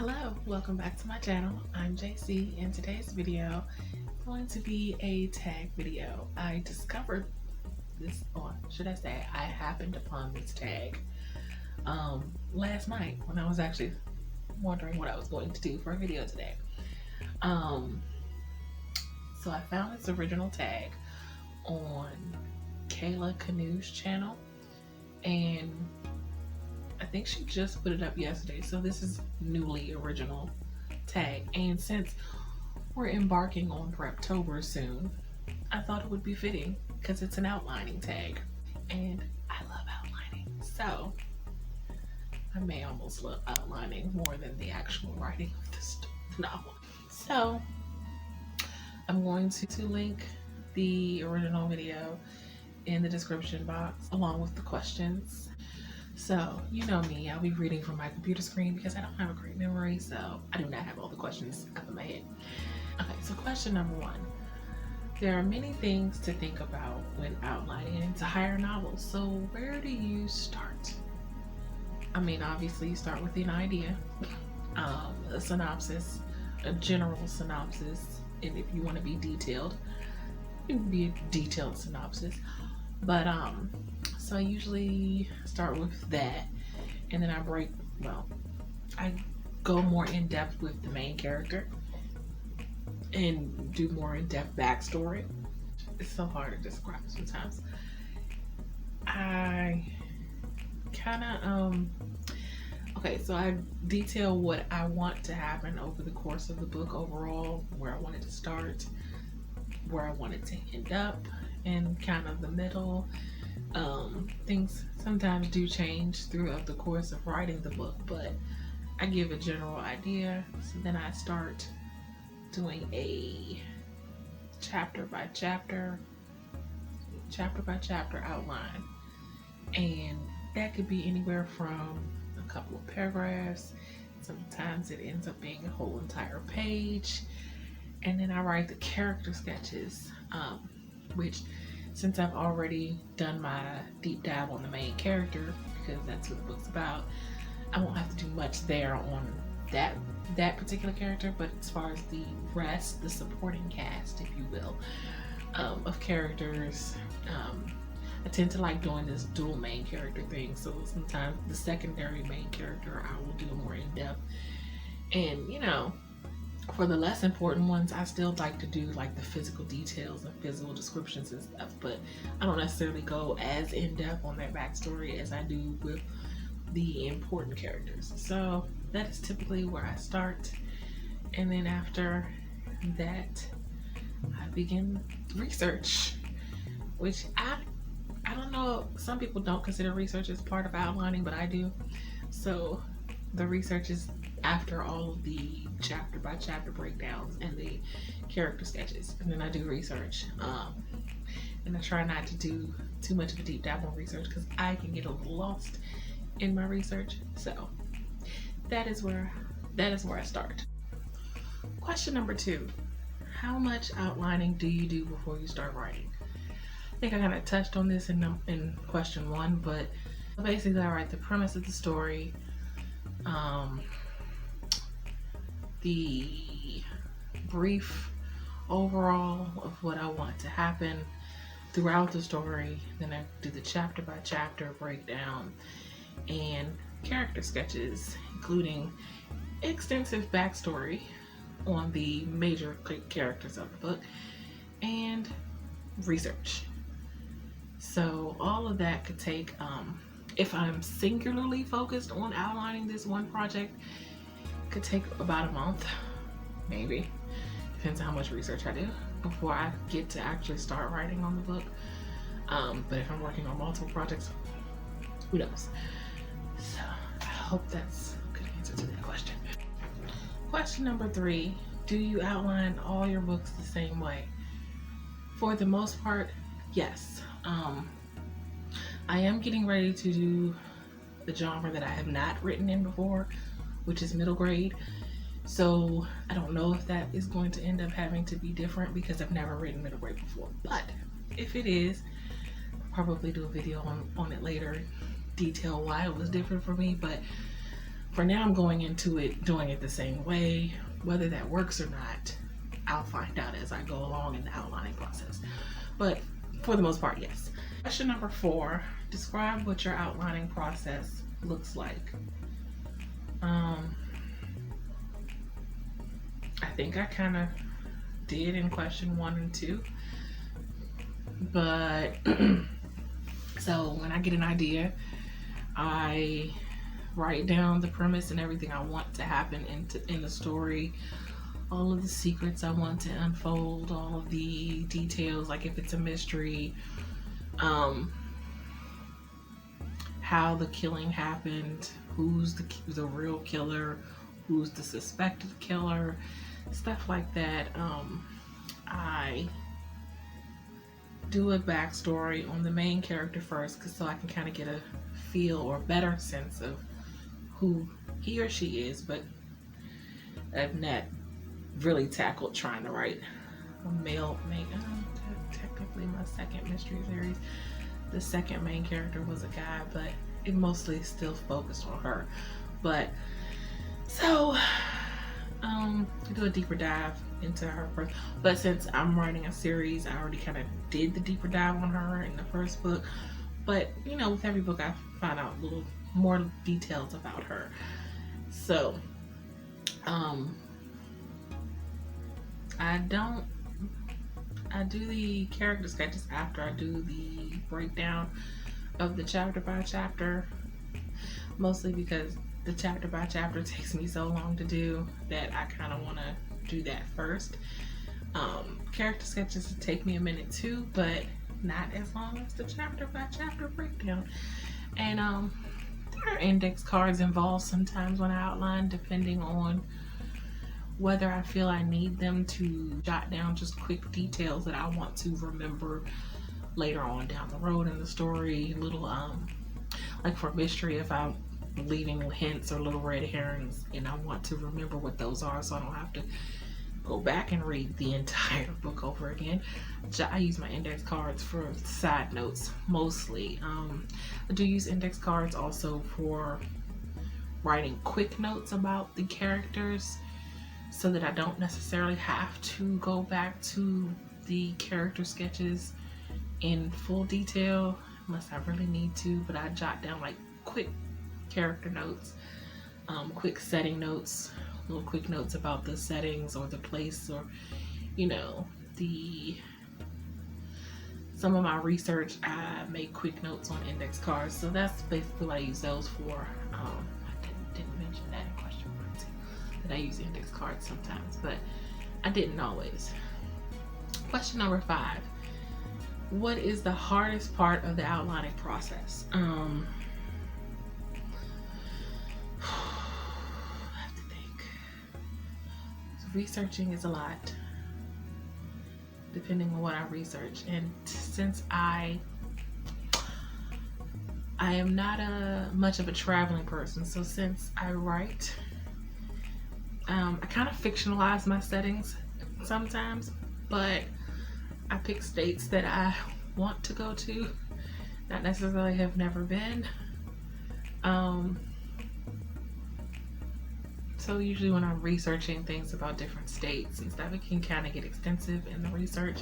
Hello, welcome back to my channel. I'm JC, and today's video is going to be a tag video. I discovered this, or should I say I happened upon this tag last night when I was actually wondering what I was going to do for a video today. So I found this original tag on Kayla Canoe's channel, and I think she just put it up yesterday, so this is newly original tag. And since we're embarking on Prep-Tober soon, I thought it would be fitting because it's an outlining tag, and I love outlining. So I may almost love outlining more than the actual writing of this novel. So I'm going to link the original video in the description box along with the questions. So, you know me, I'll be reading from my computer screen because I don't have a great memory, so I do not have all the questions up in my head. Okay, so question number one. There are many things to think about when outlining into higher novels, so where do you start? I mean, obviously you start with an idea, a synopsis, a general synopsis, and if you want to be detailed, it would be a detailed synopsis. But so I usually start with that, and then I go more in depth with the main character and do more in-depth backstory. It's so hard to describe sometimes. I kind of okay, so I detail what I want to happen over the course of the book overall, where I want it to start, where I want it to end up, and kind of the middle. Things sometimes do change throughout the course of writing the book, but I give a general idea. So then I start doing a chapter by chapter outline, and that could be anywhere from a couple of paragraphs. Sometimes it ends up being a whole entire page, and then I write the character sketches, which, since I've already done my deep dive on the main character, because that's what the book's about, I won't have to do much there on that particular character. But as far as the rest, the supporting cast, if you will, of characters, I tend to like doing this dual main character thing. So sometimes the secondary main character I will do more in depth, and for the less important ones, I still like to do like the physical details and physical descriptions and stuff, but I don't necessarily go as in-depth on their backstory as I do with the important characters. So that is typically where I start, and then after that I begin research, which I don't know, some people don't consider research as part of outlining, but I do. So the research is after all of the chapter by chapter breakdowns and the character sketches, and then I do research, and I try not to do too much of a deep dive on research because I can get a little lost in my research. So that is where I start. Question number two: how much outlining do you do before you start writing? I think I kind of touched on this in question one, but basically I write the premise of the story, the brief overall of what I want to happen throughout the story. Then I do the chapter by chapter breakdown and character sketches, including extensive backstory on the major characters of the book, and research. So all of that could take, if I'm singularly focused on outlining this one project, could take about a month, maybe. Depends on how much research I do before I get to actually start writing on the book. But if I'm working on multiple projects, who knows? So I hope that's a good answer to that question. Question number three: do you outline all your books the same way? For the most part, yes. I am getting ready to do the genre that I have not written in before, which is middle grade. So I don't know if that is going to end up having to be different because I've never written middle grade before. But if it is, I'll probably do a video on it later, detail why it was different for me. But for now, I'm going into it doing it the same way. Whether that works or not, I'll find out as I go along in the outlining process. But for the most part, yes. Question number 4, describe what your outlining process looks like. I think I kind of did in question 1 and 2, but so when I get an idea, I write down the premise and everything I want to happen in the story, all of the secrets I want to unfold, all of the details, like if it's a mystery, how the killing happened, who's the real killer, who's the suspected killer, stuff like that. I do a backstory on the main character first, so I can kind of get a feel or better sense of who he or she is, but I've not really tackled trying to write a male main. Technically, my second mystery series, the second main character was a guy, but it mostly still focused on her. But so do a deeper dive into her first. But since I'm writing a series, I already kind of did the deeper dive on her in the first book. But you know, with every book, I find out a little more details about her. So I do the character sketches after I do the breakdown of the chapter by chapter, mostly because the chapter by chapter takes me so long to do that I kind of want to do that first. Character sketches take me a minute too, but not as long as the chapter by chapter breakdown. And there are index cards involved sometimes when I outline, depending on whether I feel I need them to jot down just quick details that I want to remember later on down the road in the story. Little like for mystery, if I'm leaving hints or little red herrings and I want to remember what those are, so I don't have to go back and read the entire book over again, I use my index cards for side notes mostly. I do use index cards also for writing quick notes about the characters, so that I don't necessarily have to go back to the character sketches in full detail unless I really need to. But I jot down like quick character notes, quick setting notes, little quick notes about the settings or the place, or you know, some of my research. I make quick notes on index cards, so that's basically what I use those for. I didn't mention that in question 1 too, that I use index cards sometimes, but I didn't always. Question number 5. What is the hardest part of the outlining process? I have to think. So researching is a lot, depending on what I research. And since I am not much of a traveling person, so since I write, I kind of fictionalize my settings sometimes, but I pick states that I want to go to, not necessarily have never been. So usually when I'm researching things about different states and stuff, it can kind of get extensive in the research.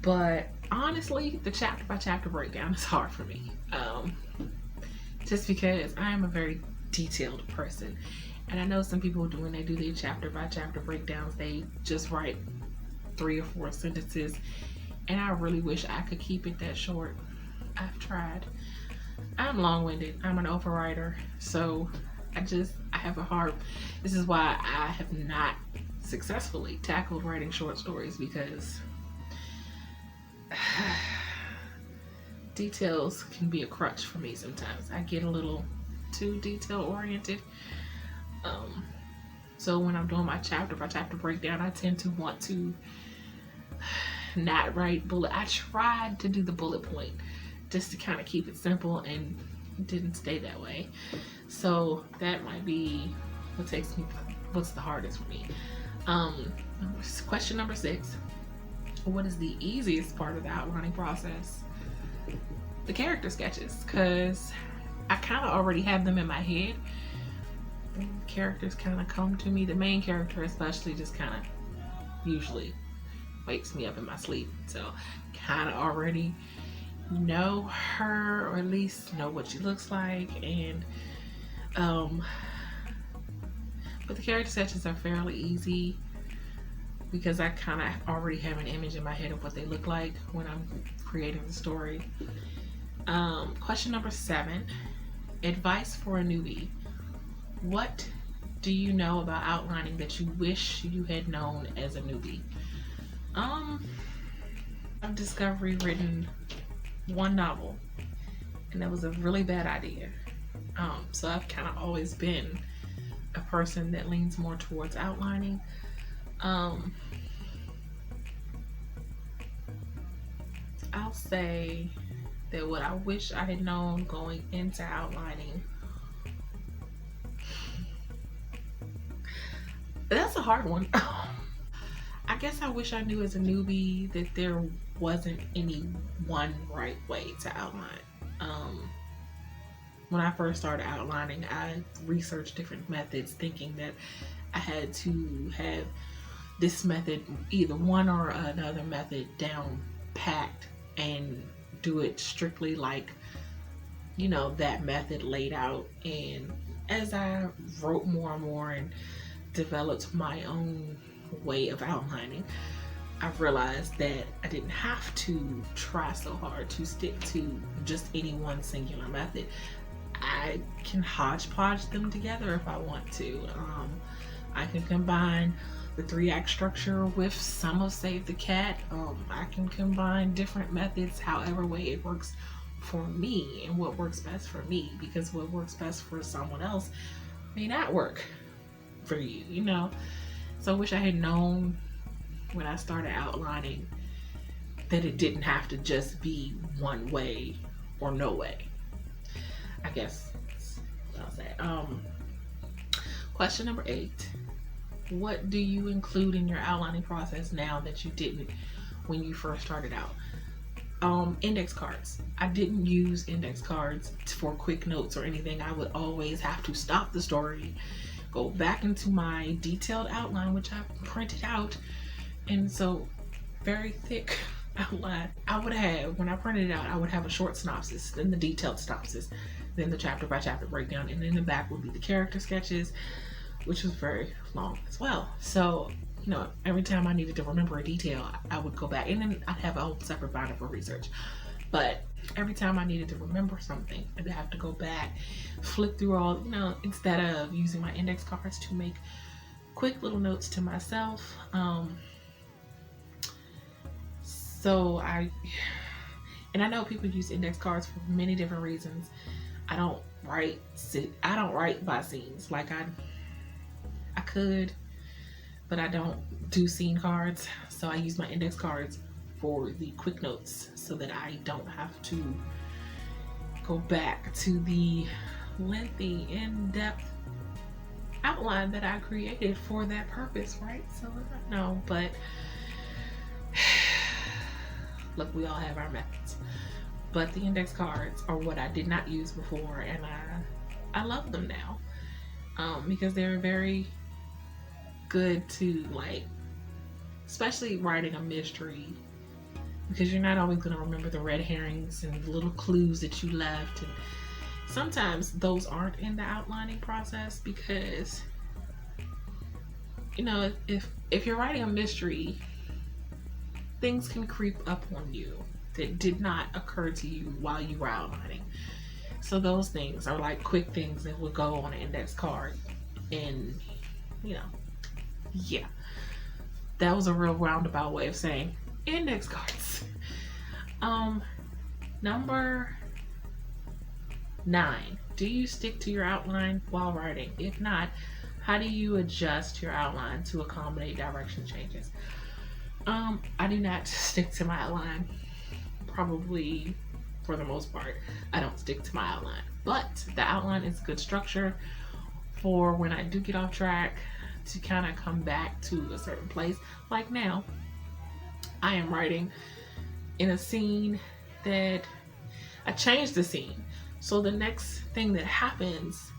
But honestly, the chapter by chapter breakdown is hard for me. Just because I am a very detailed person. And I know some people when they do their chapter by chapter breakdowns, they just write 3 or 4 sentences. And I really wish I could keep it that short. I've tried. I'm long-winded. I'm an overwriter. So I have a hard, this is why I have not successfully tackled writing short stories, because details can be a crutch for me sometimes. I get a little too detail oriented. So when I'm doing my chapter by chapter breakdown, I tend to want to not write bullet. I tried to do the bullet point just to kind of keep it simple, and it didn't stay that way. So that might be what's the hardest for me. Question number 6. What is the easiest part of the outlining process? The character sketches, because I kind of already have them in my head. reason, characters kind of come to me. The main character especially just kind of usually wakes me up in my sleep. So kind of already know her, or at least know what she looks like. And but the character sketches are fairly easy because I kind of already have an image in my head of what they look like when I'm creating the story. Question number 7, advice for a newbie. What do you know about outlining that you wish you had known as a newbie? I've discovery written one novel, and that was a really bad idea. So I've kind of always been a person that leans more towards outlining. I'll say that what I wish I had known going into outlining, that's a hard one. I guess I wish I knew as a newbie that there wasn't any one right way to outline. When I first started outlining, I researched different methods thinking that I had to have this method, either one or another method, down packed and do it strictly like, you know, that method laid out. And as I wrote more and more and developed my own way of outlining, I realized that I didn't have to try so hard to stick to just any one singular method. I can hodgepodge them together if I want to. I can combine the 3-act structure with some of Save the Cat. I can combine different methods however way it works for me and what works best for me, because what works best for someone else may not work for you, you know? So I wish I had known when I started outlining that it didn't have to just be one way or no way. I guess that's what I'll say. Question number 8. What do you include in your outlining process now that you didn't when you first started out? Index cards. I didn't use index cards for quick notes or anything. I would always have to stop the story, go back into my detailed outline, which I printed out. And so very thick outline. I would have, when I printed it out, I would have a short synopsis, then the detailed synopsis, then the chapter by chapter breakdown, and in the back would be the character sketches, which was very long as well. So, you know, every time I needed to remember a detail, I would go back, and then I'd have a whole separate binder for research. But every time I needed to remember something, I'd have to go back, flip through all, you know, instead of using my index cards to make quick little notes to myself. So I know people use index cards for many different reasons. I don't write by scenes. Like I could, but I don't do scene cards. So I use my index cards for the quick notes so that I don't have to go back to the lengthy, in-depth outline that I created for that purpose, right? So no, but look, we all have our methods. But the index cards are what I did not use before, and I love them now, because they're very good to, like, especially writing a mystery, because you're not always going to remember the red herrings and the little clues that you left, and sometimes those aren't in the outlining process, because, you know, if you're writing a mystery, things can creep up on you that did not occur to you while you were outlining. So those things are like quick things that would go on an index card. And, you know, yeah, that was a real roundabout way of saying index cards. Number 9, do you stick to your outline while writing? If not, how do you adjust your outline to accommodate direction changes? I do not stick to my outline. Probably for the most part, I don't stick to my outline, but the outline is good structure for when I do get off track to kind of come back to a certain place. Like now, I am writing in a scene that I changed the scene. So the next thing that happens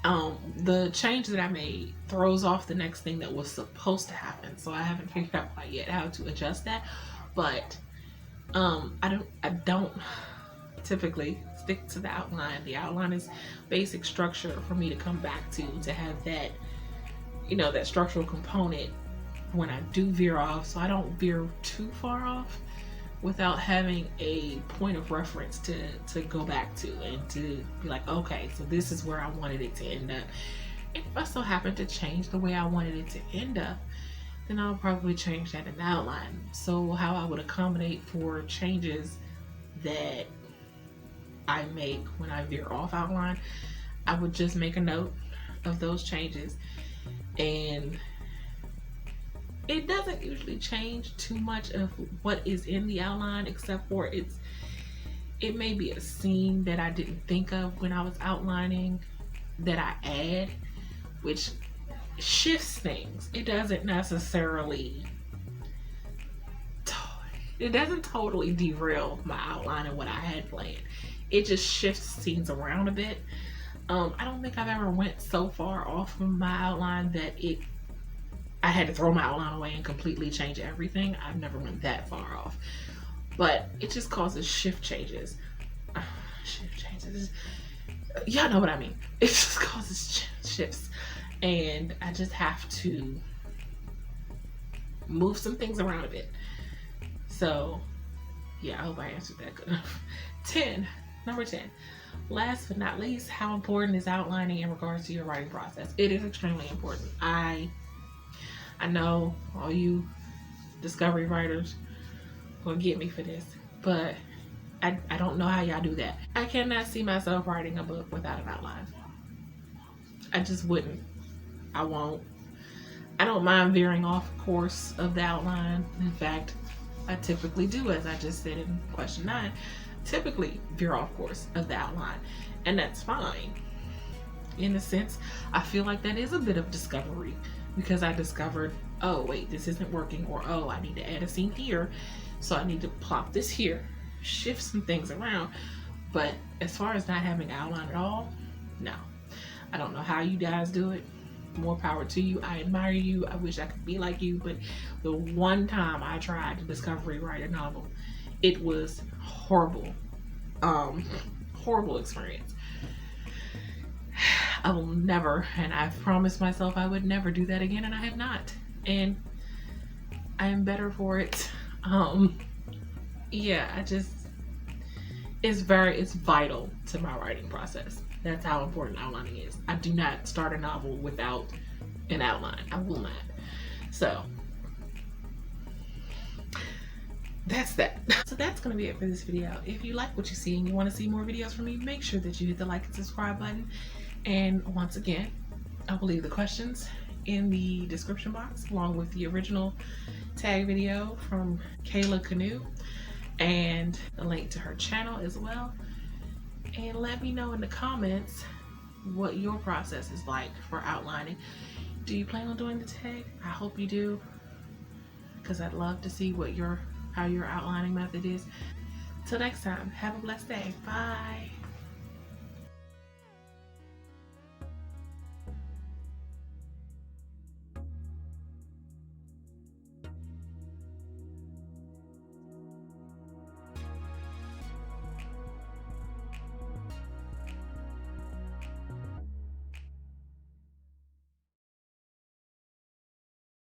The change that I made throws off the next thing that was supposed to happen. So I haven't figured out quite yet how to adjust that. But I don't typically stick to the outline. The outline is basic structure for me to come back to have that, you know, that structural component when I do veer off, so I don't veer too far off without having a point of reference to go back to and to be like, okay, so this is where I wanted it to end up. And if I so happen to change the way I wanted it to end up, then I'll probably change that in the outline. So how I would accommodate for changes that I make when I veer off outline, I would just make a note of those changes, and it doesn't usually change too much of what is in the outline, except for it may be a scene that I didn't think of when I was outlining that I add, which shifts things. It doesn't totally derail my outline and what I had planned. It just shifts scenes around a bit. I don't think I've ever went so far off of my outline that I had to throw my outline away and completely change everything. I've never went that far off, but it just causes shift changes. Y'all know what I mean. It just causes shifts, and I just have to move some things around a bit. So yeah, I hope I answered that good enough. Number 10. Last but not least, how important is outlining in regards to your writing process? It is extremely important. I know all you discovery writers will get me for this, but I don't know how y'all do that. I cannot see myself writing a book without an outline. I just wouldn't. I won't. I don't mind veering off course of the outline. In fact, I typically do, as I just said in question 9, typically veer off course of the outline, and that's fine. In a sense, I feel like that is a bit of discovery, because I discovered, oh wait, this isn't working, or oh, I need to add a scene here, so I need to plop this here, shift some things around. But as far as not having an outline at all, no. I don't know how you guys do it. More power to you. I admire you. I wish I could be like you, but the one time I tried to discovery write a novel, it was horrible. Horrible experience. I will never, and I've promised myself I would never do that again, and I have not. And I am better for it. Yeah, it's vital to my writing process. That's how important outlining is. I do not start a novel without an outline. I will not. So that's that. So that's going to be it for this video. If you like what you see and you want to see more videos from me, make sure that you hit the like and subscribe button. And once again, I will leave the questions in the description box, along with the original tag video from Kayla Canoe and a link to her channel as well. And let me know in the comments what your process is like for outlining. Do you plan on doing the tag? I hope you do, because I'd love to see how your outlining method is. Till next time, have a blessed day. Bye.